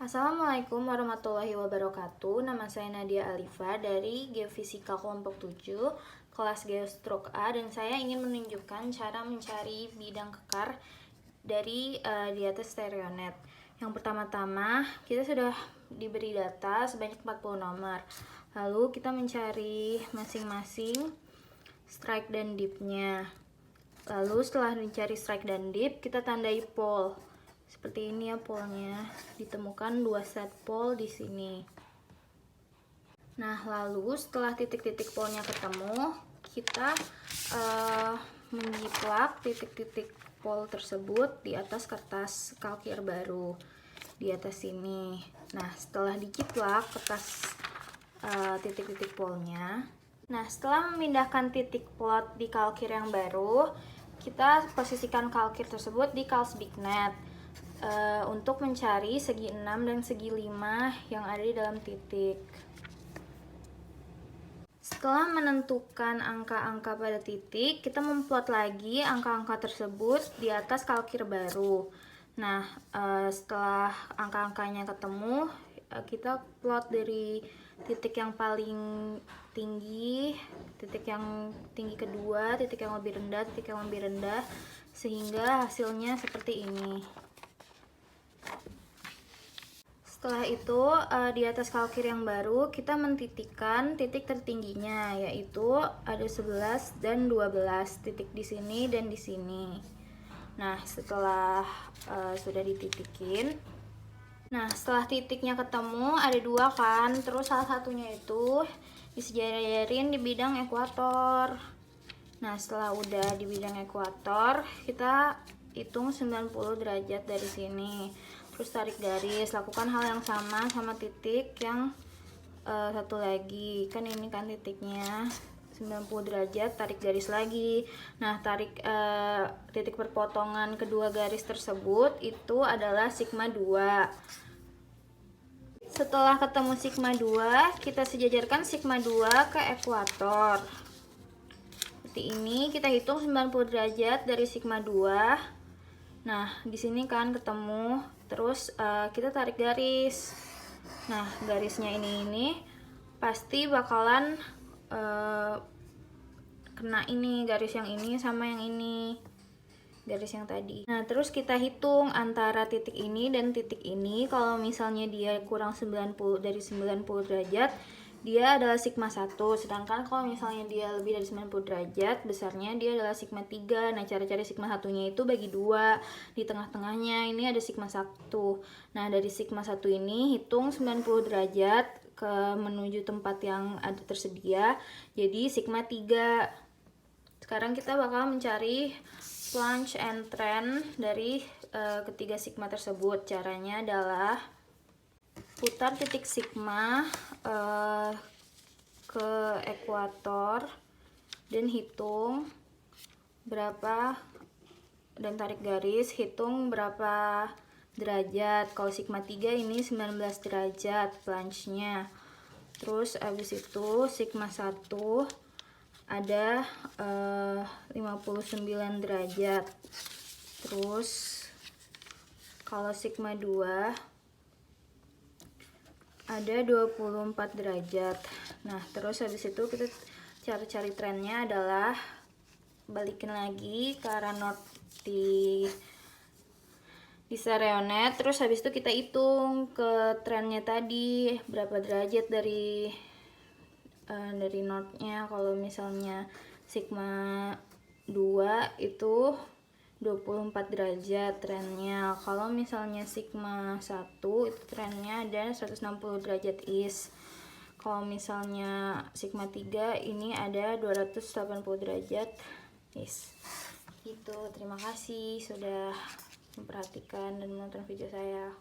Assalamualaikum warahmatullahi wabarakatuh. Nama saya Nadia Alifa dari Geofisika kelompok 7, kelas Geostruk A, dan saya ingin menunjukkan cara mencari bidang kekar dari di atas stereonet. Yang pertama-tama, kita sudah diberi data sebanyak 40 nomor. Lalu kita mencari masing-masing strike dan dip-nya. Lalu setelah mencari strike dan dip, kita tandai pole. Seperti ini ya polnya, ditemukan 2 set pole di sini. Nah, lalu setelah titik-titik polnya ketemu, kita menjiplak titik-titik pole tersebut di atas kertas kalkir baru di atas sini. Nah, setelah dijiplak kertas titik-titik polnya, nah setelah memindahkan titik plot di kalkir yang baru, kita posisikan kalkir tersebut di Kalsbignet untuk mencari segi 6 dan segi 5 yang ada di dalam titik. Setelah menentukan angka-angka pada titik, kita memplot lagi angka-angka tersebut di atas kalkir baru. Nah, setelah angka-angkanya ketemu, kita plot dari titik yang paling tinggi, titik yang tinggi kedua, titik yang lebih rendah, titik yang lebih rendah, sehingga hasilnya seperti ini. Setelah itu, di atas kalkir yang baru, kita mentitikkan titik tertingginya, yaitu ada 11 dan 12 titik di sini dan di sini. Nah, setelah sudah dititikin, nah setelah titiknya ketemu, ada 2 kan, terus salah satunya itu disejajarin di bidang ekuator. Nah, setelah udah di bidang ekuator, kita hitung 90 derajat dari sini. Terus tarik garis, lakukan hal yang sama titik yang satu lagi. Kan ini kan titiknya 90 derajat, tarik garis lagi. Nah, tarik titik perpotongan kedua garis tersebut itu adalah sigma 2. Setelah ketemu sigma 2, kita sejajarkan sigma 2 ke ekuator. Seperti ini, kita hitung 90 derajat dari sigma 2. Nah, di sini kan ketemu, terus kita tarik garis. Nah, garisnya ini pasti bakalan kena ini, garis yang ini sama yang ini, garis yang tadi. Nah, terus kita hitung antara titik ini dan titik ini. Kalau misalnya dia kurang 90 dari 90 derajat, dia adalah sigma 1, sedangkan kalau misalnya dia lebih dari 90 derajat, besarnya dia adalah sigma 3. Nah, cara cari sigma 1-nya itu bagi 2, di tengah-tengahnya ini ada sigma 1. Nah, dari sigma 1 ini hitung 90 derajat ke menuju tempat yang ada tersedia, jadi sigma 3. Sekarang kita bakal mencari plunge and trend dari ketiga sigma tersebut. Caranya adalah putar titik sigma ke ekuator dan hitung berapa, dan tarik garis, hitung berapa derajat. Kalau sigma 3 ini 19 derajat plunge-nya. Terus abis itu sigma 1 ada 59 derajat. Terus kalau sigma 2 ada 24 derajat. Nah, terus habis itu kita cari trennya adalah balikin lagi ke arah north di stereonet. Terus habis itu kita hitung ke trennya tadi berapa derajat dari northnya. Kalau misalnya sigma 2 itu 24 derajat trennya. Kalau misalnya sigma 1 itu trennya ada 160 derajat east. Kalau misalnya sigma 3 ini ada 280 derajat east. Gitu. Terima kasih sudah memperhatikan dan menonton video saya.